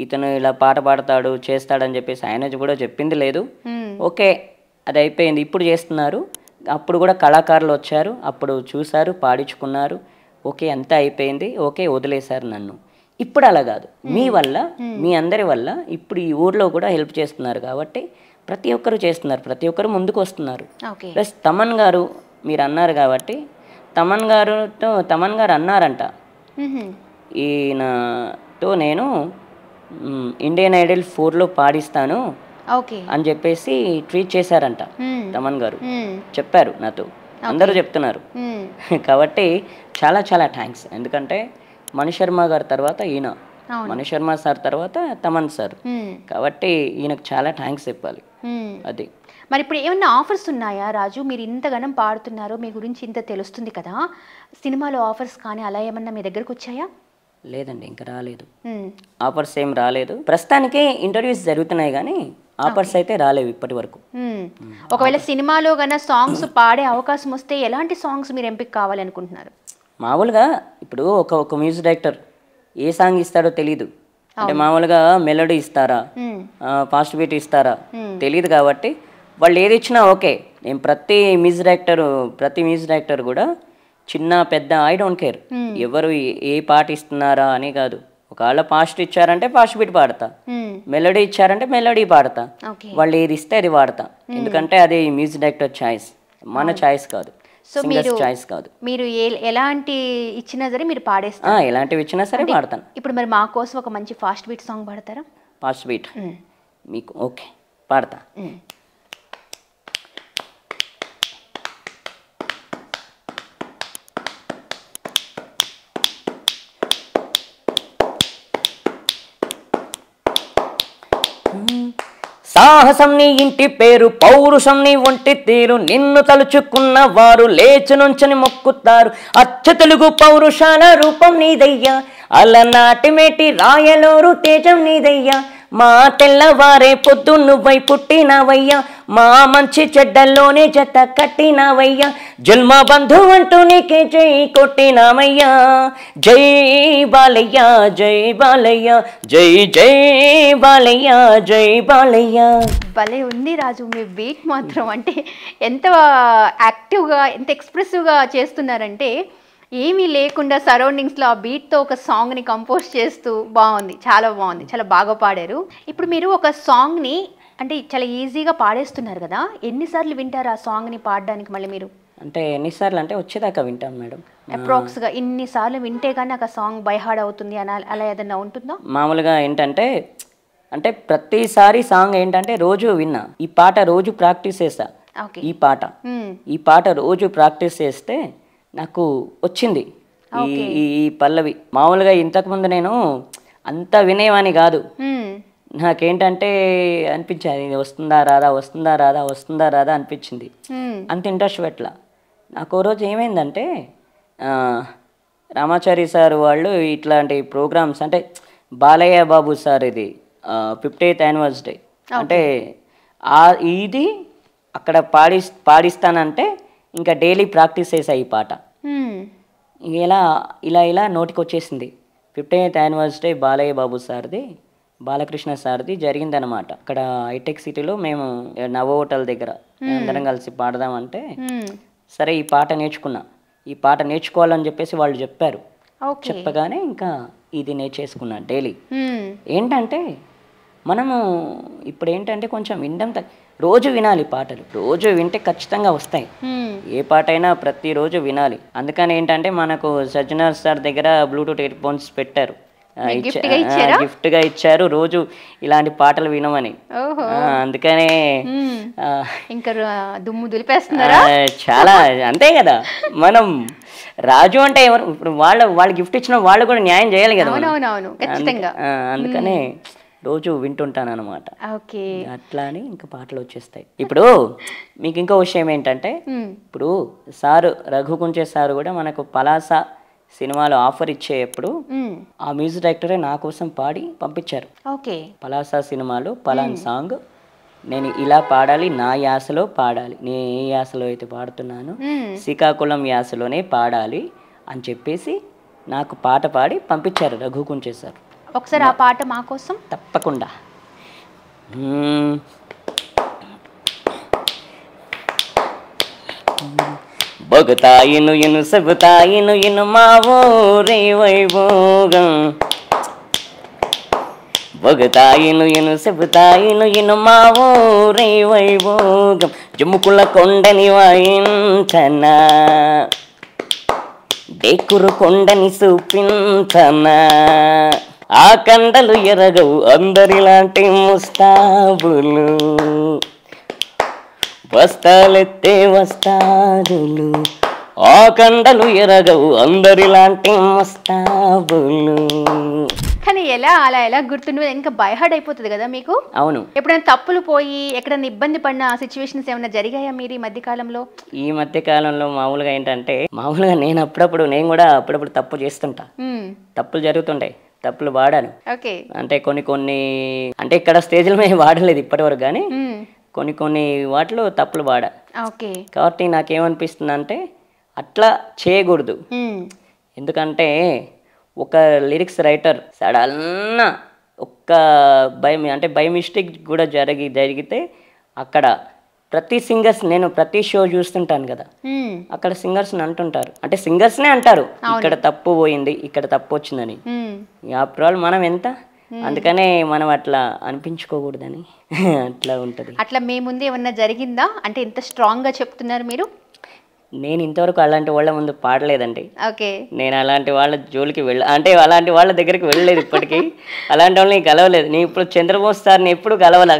ఇతను ఇలా పాట పాడతాడు చేస్తాడని చెప్పేసి ఆయన కూడా చెప్పింది లేదు. ఓకే అది అయిపోయింది, ఇప్పుడు చేస్తున్నారు. అప్పుడు కూడా కళాకారులు వచ్చారు, అప్పుడు చూశారు, పాడించుకున్నారు, ఓకే అంతా అయిపోయింది, ఓకే వదిలేశారు నన్ను. ఇప్పుడు అలా కాదు, మీ వల్ల, మీ అందరి వల్ల ఇప్పుడు ఈ ఊర్లో కూడా హెల్ప్ చేస్తున్నారు కాబట్టి ప్రతి ఒక్కరు చేస్తున్నారు, ప్రతి ఒక్కరు ముందుకు వస్తున్నారు. ప్లస్ తమన్ గారు మీరు అన్నారు కాబట్టి తమన్ గారు అన్నారంట, ఈయనతో నేను ఇండియన్ ఐడల్ 4లో పాడిస్తాను అని చెప్పేసి ట్వీట్ చేశారంట. తమన్ గారు చెప్పారు నాతో, అందరూ చెప్తున్నారు. కాబట్టి చాలా చాలా థ్యాంక్స్. ఎందుకంటే మణిశర్మ గారి తర్వాత ఈయన, మణిశర్మ సార్ తర్వాత తమన్ సార్, కాబట్టి ఈయనకు చాలా థ్యాంక్స్ చెప్పాలి. అది మరి ఇప్పుడు ఏమన్నా ఆఫర్స్ ఉన్నాయా రాజు? మీరు ఇంతగానం పాడుతున్నారు, మీ గురించి ఇంత తెలుస్తుంది కదా, సినిమాలో ఆఫర్స్ కానీ అలా ఏమన్నా మీ దగ్గరకు వచ్చాయా? లేదండి, ఇంకా రాలేదు, ఆఫర్స్ ఏం రాలేదు. ప్రస్తుతానికి ఇంటర్వ్యూస్ జరుగుతున్నాయి కానీ ఆఫర్స్ అయితే రాలేవు ఇప్పటి వరకు. ఒకవేళ సినిమాలో గన సాంగ్స్ పాడే అవకాశం వస్తే ఎలాంటి సాంగ్స్ మీరు ఎంపిక కావాలనుకుంటున్నారు? మామూలుగా ఇప్పుడు ఒక మ్యూజిక్ డైరెక్టర్ ఏ సాంగ్ ఇస్తాడో తెలీదు, అంటే మామూలుగా మెలోడీ ఇస్తారా, ఫాస్ట్ బీట్ ఇస్తారా తెలియదు. కాబట్టి వాళ్ళు ఏది ఇచ్చినా ఓకే. నేను ప్రతి మ్యూజిక్ డైరెక్టర్ కూడా చిన్న పెద్ద ఐ డోంట్ కేర్, ఎవరు ఏ పాట ఇస్తున్నారా అని కాదు. ఒకవేళ ఫాస్ట్ ఇచ్చారంటే ఫాస్ట్ బీట్ పాడతా, మెలోడీ ఇచ్చారంటే మెలోడీ పాడతా, వాళ్ళు ఏది ఇస్తే అది వాడతా. ఎందుకంటే అది మ్యూజిక్ డైరెక్టర్ చాయిస్, మన చాయిస్ కాదు, సింగర్స్ చాయిస్ కాదు. మీరు ఎలాంటి ఇచ్చినా సరే మీరు పాడేస్తారు, ఎలాంటివి ఇచ్చినా సరే పాడతాను. ఇప్పుడు మరి మా కోసం ఒక మంచి ఫాస్ట్ బీట్ సాంగ్ పాడతారా? ఫాస్ట్ బీట్ మీకు ఓకే, పాడతా. సాహసం నీ ఇంటి పేరు, పౌరుషం నీ ఒంటి తీరు, నిన్ను తలుచుకున్న వారు లేచి నుంచని మొక్కుతారు. అచ్చ తెలుగు పౌరుషాల రూపం నీదయ్యా, అలనాటి మేటి రాయలూరు తేజం నీదయ్యా, మా తెల్లవారే పొద్దు నువ్వై పుట్టినవయ్యా, మా మంచి చెడ్డల్లోనే జత కట్టినవయ్యా, జన్మ బంధు అంటూ నీకే జై కొట్టినామయ్యా. జై బాలయ్య జై బాలయ్య, జై జై బాలయ్య జై బాలయ్య. భలే ఉంది రాజు మీ బీట్ మాత్రం. అంటే ఎంత యాక్టివ్గా ఎంత ఎక్స్ప్రెసివ్గా చేస్తున్నారంటే ఏమీ లేకుండా సరౌండింగ్స్లో ఆ బీట్తో ఒక సాంగ్ని కంపోజ్ చేస్తూ బాగుంది, చాలా బాగుంది, చాలా బాగా పాడారు. ఇప్పుడు మీరు ఒక సాంగ్ని అంటే చాలా ఈజీగా పాడేస్తున్నారు కదా, ఎన్నిసార్లు వింటారు ఆ సాంగ్ని పాడడానికి మళ్ళీ మీరు? అంటే ఎన్నిసార్లు అంటే వచ్చేదాకా వింటాం మేడం. అప్రాక్స్గా ఇన్నిసార్లు వింటే కానీ నాకు ఆ సాంగ్ బై హార్డ్ అవుతుంది అని అలా ఏదైనా ఉంటుందా? మామూలుగా ఏంటంటే అంటే ప్రతిసారి సాంగ్ ఏంటంటే రోజు విన్నా, ఈ పాట రోజు ప్రాక్టీస్ చేస్తా. ఓకే. ఈ పాట రోజు ప్రాక్టీస్ చేస్తే నాకు వచ్చింది ఈ పల్లవి. మామూలుగా ఇంతకుముందు నేను అంత వినేవాని కాదు, నాకేంటంటే అనిపించేది వస్తుందా రాదా వస్తుందా రాదా వస్తుందా రాదా అనిపించింది, అంత ఇంట్రెస్ట్ పెట్టలా. నాకు ఓ రోజు ఏమైందంటే రామాచారి సార్ వాళ్ళు ఇట్లాంటి ప్రోగ్రామ్స్ అంటే బాలయ్య బాబు సార్ ఇది 50th యానివర్సరీ అంటే ఇది అక్కడ పాడిస్తానంటే ఇంకా డైలీ ప్రాక్టీస్ చేసా ఈ పాట. ఇలా ఇలా ఇలా నోటికి వచ్చేసింది. 50th యానివర్సరీ బాలయ్య బాబు సార్ది, బాలకృష్ణ సార్ది జరిగిందనమాట. అక్కడ హైటెక్ సిటీలో మేము నవ హోటల్ దగ్గర అందరం కలిసి పాడదామంటే సరే ఈ పాట నేర్చుకున్నా. ఈ పాట నేర్చుకోవాలని చెప్పేసి వాళ్ళు చెప్పారు. చెప్పగానే ఇంకా ఇది నేర్చేసుకున్నా డైలీ. ఏంటంటే మనము ఇప్పుడు ఏంటంటే కొంచెం వినడం రోజు వినాలి పాటలు, రోజు వింటే ఖచ్చితంగా వస్తాయి. ఏ పాట అయినా ప్రతిరోజు వినాలి. అందుకని ఏంటంటే మనకు సజ్జనార్ సార్ దగ్గర బ్లూటూత్ హెడ్ ఫోన్స్ పెట్టారు, గిఫ్ట్గా ఇచ్చారు రోజు ఇలాంటి పాటలు వినమని. అందుకనే ఇంకా దుమ్ము దులిపేస్తున్నారా చాలా. అంతే కదా, మనం రాజు అంటే ఎవరు ఇప్పుడు వాళ్ళు గిఫ్ట్ ఇచ్చిన వాళ్ళు కూడా న్యాయం చేయాలి కదా. అందుకనే రోజు వింటుంటాను అనమాట. అట్లా అని ఇంకా పాటలు వచ్చేస్తాయి. ఇప్పుడు మీకు ఇంకో విషయం ఏంటంటే ఇప్పుడు సారు రఘుకుంచే సారు కూడా మనకు పలాస సినిమాలో ఆఫర్ ఇచ్చేటప్పుడు ఆ మ్యూజిక్ డైరెక్టరే నా కోసం పాడి పంపించారు. పలాస సినిమాలో పలాన్ సాంగ్ నేను ఇలా పాడాలి, నా యాసలో పాడాలి, నేను ఏ యాసలో అయితే పాడుతున్నాను శ్రీకాకుళం యాసలోనే పాడాలి అని చెప్పేసి నాకు పాట పాడి పంపించారు రఘుకుంచే సార్. ఒకసారి ఆ పాట మా కోసం. తప్పకుండా. బొగతాయిను ఇను సెబుతాయిను ఇను మా ఊరే వైభోగం, బొగతాయిను ఇను సెబుతాయిను ఇను మా ఊరే వైభోగం, జమ్ముకుల కొండని వాయించనా డేకురు కొండని చూపించనా, ఆ కండలు ఎరగవు అందరిలాంటి ముస్తాబులు, వస్తాలెత్తే వస్తాదులు, ఆ కండలు ఎరగవు అందరిలాంటి ముస్తాబులు. కానీ అలా ఎలా గుర్తుండి ఇంకా బైహార్డ్ అయిపోతుంది కదా మీకు. అవును. ఎప్పుడైనా తప్పులు పోయి ఎక్కడైనా ఇబ్బంది పడిన సిచ్యువేషన్స్ ఏమైనా జరిగాయా మీరు ఈ మధ్య కాలంలో? ఈ మధ్య కాలంలో మామూలుగా ఏంటంటే మామూలుగా నేను కూడా అప్పుడప్పుడు తప్పు చేస్తుంటా, తప్పులు జరుగుతుంటాయి, తప్పులు వాడాను. అంటే కొన్ని అంటే ఇక్కడ స్టేజ్ల మీద వాడలేదు ఇప్పటి వరకు, కానీ కొన్ని వాటిలో తప్పులు వాడా. కాబట్టి నాకేమనిపిస్తుంది అంటే అట్లా చేయకూడదు. ఎందుకంటే ఒక లిరిక్స్ రైటర్ సడన్న ఒక్క బై మిస్టేక్ కూడా జరిగితే అక్కడ ప్రతి సింగర్స్ నేను ప్రతి షో చూస్తుంటాను కదా, అక్కడ సింగర్స్ని అంటుంటారు, అంటే సింగర్స్నే అంటారు ఇక్కడ తప్పు పోయింది ఇక్కడ తప్పు వచ్చిందని. ఆఫ్టర్ ఆల్ మనం ఎంత, అందుకనే మనం అట్లా అనిపించుకోకూడదని అట్లా ఉంటుంది. అట్లా మీ ముందు ఏమన్నా జరిగిందా? అంటే ఎంత స్ట్రాంగ్గా చెప్తున్నారు మీరు. నేను ఇంతవరకు అలాంటి వాళ్ళ ముందు పాడలేదండి. నేను అలాంటి వాళ్ళ జోలికి అంటే అలాంటి వాళ్ళ దగ్గరికి వెళ్ళలేదు ఇప్పటికీ, అలాంటి వాళ్ళని కలవలేదు. నేను ఇప్పుడు చంద్రబోస్ సార్ని ఎప్పుడు కలవలే.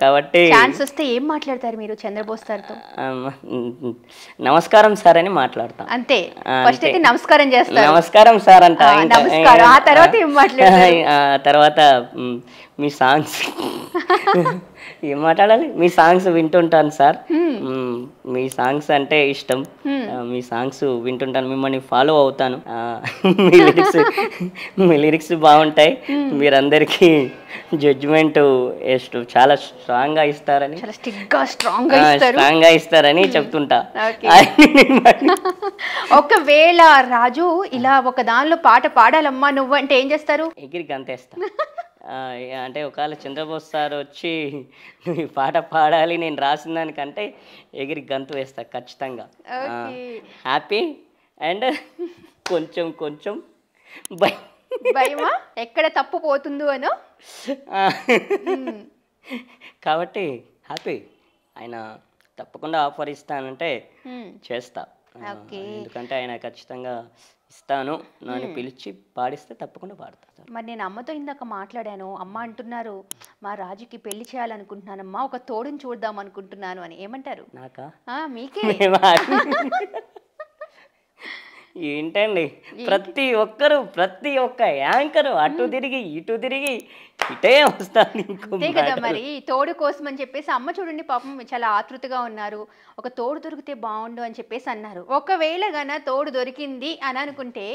కాబట్టి ఛాన్స్ వస్తే ఏం మాట్లాడతారు మీరు చంద్రబోస్ సార్తో? నమస్కారం సార్ అని మాట్లాడతాం అంతే. ఫస్ట్ అయితే నమస్కారం చేస్తారు, నమస్కారం సార్ అంట. ఆ తర్వాత ఏం మాట్లాడతారు? తర్వాత మీ సాంగ్స్ ఏం మాట్లాడాలి? మీ సాంగ్స్ వింటుంటాను సార్. మీ సాంగ్స్ అంటే ఇష్టం. మీ సాంగ్స్ వింటుంటాను, మిమ్మల్ని ఫాలో అవుతాను. మీ లిరిక్స్ బాగుంటాయి. మీరందరికీ జడ్జిమెంట్ చాలా స్ట్రాంగ్గా ఇస్తారని, చాలా స్ట్రాంగ్గా ఇస్తారని చెప్తుంటా. ఒకవేళ రాజు ఇలా ఒక దానిలో పాట పాడాలమ్మా నువ్వు అంటే ఏం చేస్తారు? ఎగిరి గంతేస్తా. అంటే ఒకవేళ చంద్రబోస్ సార్ వచ్చి నువ్వు ఈ పాట పాడాలి నేను రాసిన దానికంటే ఎగిరి గంతు వేస్తా ఖచ్చితంగా. హ్యాపీ అండ్ కొంచెం కొంచెం భయమా ఎక్కడ తప్పు పోతుందో అనో. కాబట్టి హ్యాపీ. ఆయన తప్పకుండా ఆఫర్ ఇస్తానంటే చేస్తా. ఎందుకంటే ఆయన ఖచ్చితంగా ఇస్తాను, నన్ను పిలిచి పాడిస్తే తప్పకుండా పాడతా. మరి నేను అమ్మతో ఇందాక మాట్లాడాను, అమ్మ అంటున్నారు మా రాజుకి పెళ్లి చేయాలనుకుంటున్నానమ్మా, ఒక తోడుని చూద్దాం అనుకుంటున్నాను అని. ఏమంటారు? నాకా? మీకే. ఏంటండి ప్రతి ఒక్క యాంకరు అటు తిరిగి ఇటు తిరిగి ఇటే వస్తాను. అంతే కదా మరి, తోడు కోసం అని చెప్పేసి అమ్మ చూడండి పాపం చాలా ఆతృతగా ఉన్నారు, ఒక తోడు దొరికితే బాగుండు అని చెప్పేసి అన్నారు. ఒకవేళ గన తోడు దొరికింది అని అనుకుంటే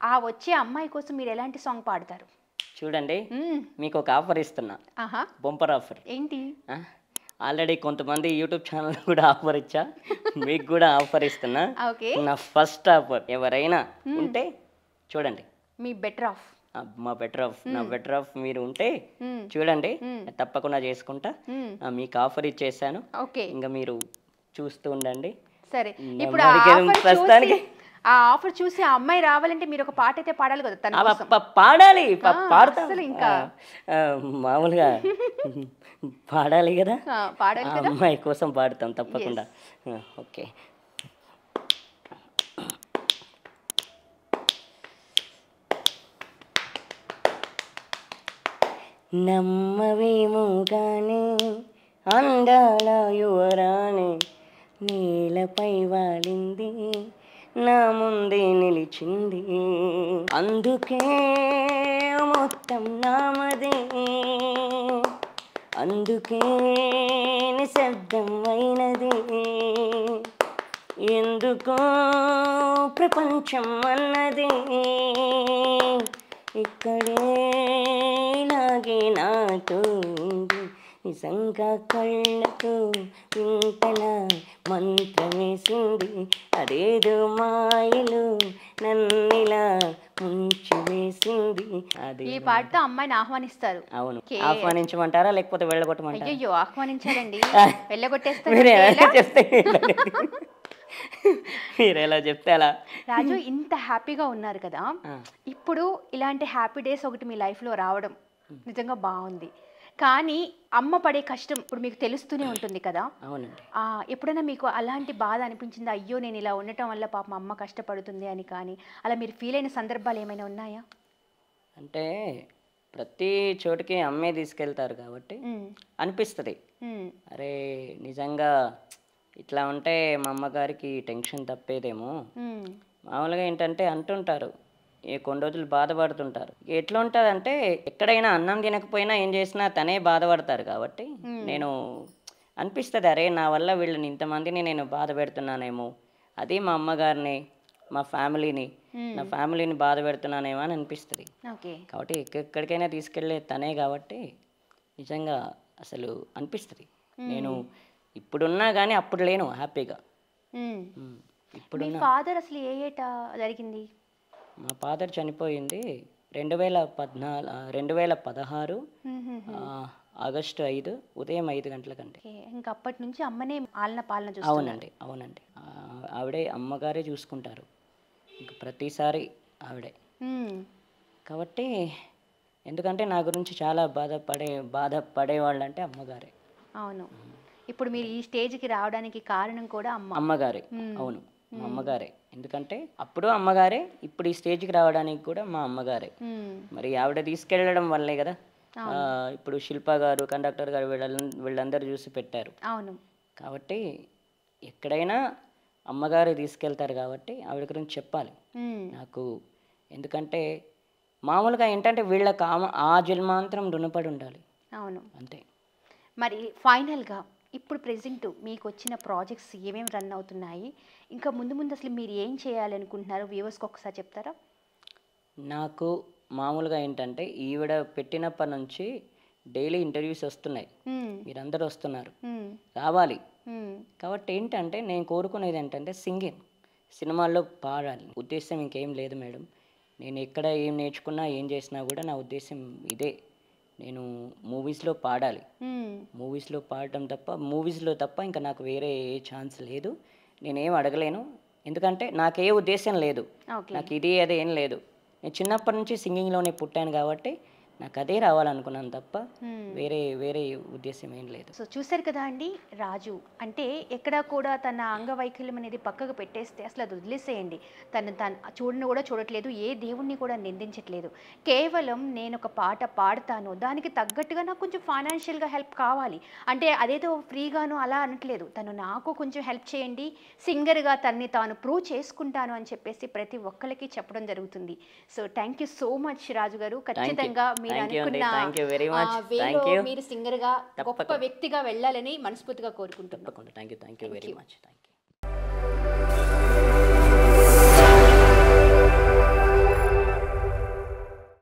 ఆ వచ్చే అమ్మాయి కోసం మీరు ఎలాంటి సాంగ్ పాడతారు? చూడండి, మీకు ఒక ఆఫర్ ఇస్తున్నా, బంపర్ ఆఫర్. ఏంటి? ఆల్రెడీ కొంతమంది యూట్యూబ్ ఛానల్ కూడా ఆఫర్ ఇచ్చా, మీకు కూడా ఆఫర్ ఇస్తున్నా. నా ఫస్ట్ ఆఫర్ ఎవరైనా ఉంటే చూడండి, మీ బెటర్ ఆఫ్ నా బెటర్ ఆఫ్ మీరు ఉంటే చూడండి, తప్పకుండా చేసుకుంటా. మీకు ఆఫర్ ఇచ్చేసాను, ఇంకా మీరు చూస్తూ ఉండండి. సరే, ఇప్పుడు ప్రస్తుతానికి ఆ ఆఫర్ చూసి ఆ అమ్మాయి రావాలంటే మీరు ఒక పాట అయితే పాడాలి కదా? పాడాలి, పాడతా. ఇంకా మామూలుగా పాడాలి కదా, అమ్మాయి కోసం పాడతాం తప్పకుండా. ఓకే. నమ్మవేమో గాని అందాల యువరాణి నేలపై వాలింది, నా ముందే నిలిచింది, అందుకే మొత్తం నామదే, అందుకే నిశ్శబ్దం అయినది, ఎందుకో ప్రపంచం అన్నది, ఇక్కడే లాగే నాతో నిజంగా కళ్ళతో ఇంతలా మంత్రమేసింది, అదేదో మాయలు నన్నిలా ముంచి వేసింది. అది ఈ పాటతో అమ్మాయిని ఆహ్వానిస్తారు. అవును, ఆహ్వానించమంటారా లేకపోతే వెళ్ళగొట్టమంటారా? అయ్యో, ఆహ్వానించాలండి, వెళ్ళగొట్టేస్తారు. మీరు ఎలా చెప్తే అలా. రాజు ఇంత హ్యాపీగా ఉన్నారు కదా, ఇప్పుడు ఇలాంటి హ్యాపీ డేస్ ఒకటి మీ లైఫ్లో రావడం నిజంగా బాగుంది. కానీ అమ్మ పడే కష్టం ఇప్పుడు మీకు తెలుస్తూనే ఉంటుంది కదా. అవునండి. ఎప్పుడైనా మీకు అలాంటి బాధ అనిపించిందా, అయ్యో నేను ఇలా ఉండటం వల్ల పాపం అమ్మ కష్టపడుతుంది అని? కానీ అలా మీరు ఫీల్ అయిన సందర్భాలు ఏమైనా ఉన్నాయా? అంటే ప్రతి చోటుకి అమ్మే తీసుకెళ్తారు కాబట్టి అనిపిస్తుంది, అరే నిజంగా ఇట్లా ఉంటే మా అమ్మగారికి టెన్షన్ తప్పేదేమో. మామూలుగా ఏంటంటే అంటుంటారు, కొన్ని రోజులు బాధపడుతుంటారు. ఎట్లా ఉంటుంది అంటే ఎక్కడైనా అన్నం తినకపోయినా ఏం చేసినా తనే బాధపడతారు కాబట్టి నేను అనిపిస్తుంది, అరే నా వల్ల వీళ్ళని ఇంతమందిని నేను బాధ పెడుతున్నానేమో, అది మా అమ్మగారిని మా ఫ్యామిలీని నా ఫ్యామిలీని బాధ పెడుతున్నానేమో అని అనిపిస్తుంది. కాబట్టి ఎక్కడికైనా తీసుకెళ్ళే తనే కాబట్టి నిజంగా అసలు అనిపిస్తుంది. నేను ఇప్పుడున్నా కానీ అప్పుడు లేను హ్యాపీగా. ఇప్పుడు ఫాదర్ అసలు ఏ ఏటా జరిగింది? మా ఫాదర్ చనిపోయింది 2016 ఆగస్టు 5 ఉదయం 5 గంటలకంటే. ఇంకా అప్పటి నుంచి అమ్మనే పాలన చూస్తుంది. అవునండి. ఆవిడే అమ్మగారే చూసుకుంటారు ఇంకా ప్రతిసారి ఆవిడే. కాబట్టి ఎందుకంటే నా గురించి చాలా బాధపడేవాళ్ళు అంటే అమ్మగారే. అవును. ఇప్పుడు మీరు ఈ స్టేజ్కి రావడానికి కారణం కూడా అమ్మగారే. అవును, మా అమ్మగారే. ఎందుకంటే అప్పుడు అమ్మగారే, ఇప్పుడు ఈ స్టేజ్కి రావడానికి కూడా మా అమ్మగారే. మరి ఆవిడ తీసుకెళ్ళడం వల్లే కదా ఇప్పుడు శిల్ప గారు, కండక్టర్ గారు వీళ్ళందరూ చూసి పెట్టారు. అవును. కాబట్టి ఎక్కడైనా అమ్మగారు తీసుకెళ్తారు కాబట్టి ఆవిడ గురించి చెప్పాలి నాకు. ఎందుకంటే మామూలుగా ఏంటంటే వీళ్ళకి ఆ జన్మాంతరం రుణపడి ఉండాలి. అవును, అంతే. మరి ఫైనల్గా ఇప్పుడు ప్రెజెంట్ మీకు వచ్చిన ప్రాజెక్ట్స్ ఏమేమి రన్ అవుతున్నాయి, ఇంకా ముందు ముందు అసలు మీరు ఏం చేయాలనుకుంటున్నారో వ్యూవర్స్కి ఒకసారి చెప్తారా? నాకు మామూలుగా ఏంటంటే ఈవిడ పెట్టినప్పటి నుంచి డైలీ ఇంటర్వ్యూస్ వస్తున్నాయి, మీరందరూ వస్తున్నారు, రావాలి. కాబట్టి ఏంటంటే నేను కోరుకునేది ఏంటంటే సింగింగ్, సినిమాల్లో పాడాలి. ఉద్దేశం ఇంకేం లేదు మేడం. నేను ఎక్కడ ఏం నేర్చుకున్నా ఏం చేసినా కూడా నా ఉద్దేశం ఇదే, నేను మూవీస్లో పాడాలి. మూవీస్లో పాడటం తప్ప, మూవీస్లో తప్ప ఇంకా నాకు వేరే ఏ ఛాన్స్ లేదు. నేనేం అడగలేను, ఎందుకంటే నాకే ఉద్దేశం లేదు, నాకు ఇది అదే ఏం లేదు. నేను చిన్నప్పటి నుంచి సింగింగ్లోనే పుట్టాను కాబట్టి నాకు అదే రావాలనుకున్నాను తప్ప వేరే వేరే ఉద్దేశం ఏం లేదు. సో చూశారు కదా అండి, రాజు అంటే ఎక్కడా కూడా తన అంగవైకల్యం అనేది పక్కకు పెట్టేస్తే అసలు అది వదిలేసేయండి. తను చూడని కూడా చూడట్లేదు, ఏ దేవుణ్ణి కూడా నిందించట్లేదు. కేవలం నేను ఒక పాట పాడతాను, దానికి తగ్గట్టుగా నాకు కొంచెం ఫైనాన్షియల్గా హెల్ప్ కావాలి అంటే అదేదో ఫ్రీగాను అలా అనట్లేదు. తను నాకు కొంచెం హెల్ప్ చేయండి, సింగర్గా తనని తాను ప్రూవ్ చేసుకుంటాను అని చెప్పేసి ప్రతి ఒక్కరికి చెప్పడం జరుగుతుంది. So thank you so much Raju గారు. ఖచ్చితంగా మీరు అనుకున్న వేలో మీరు సింగర్గా గొప్ప వ్యక్తిగా వెళ్ళాలని మనస్ఫూర్తిగా కోరుకుంటున్నాను. Thank you very much. Thank you.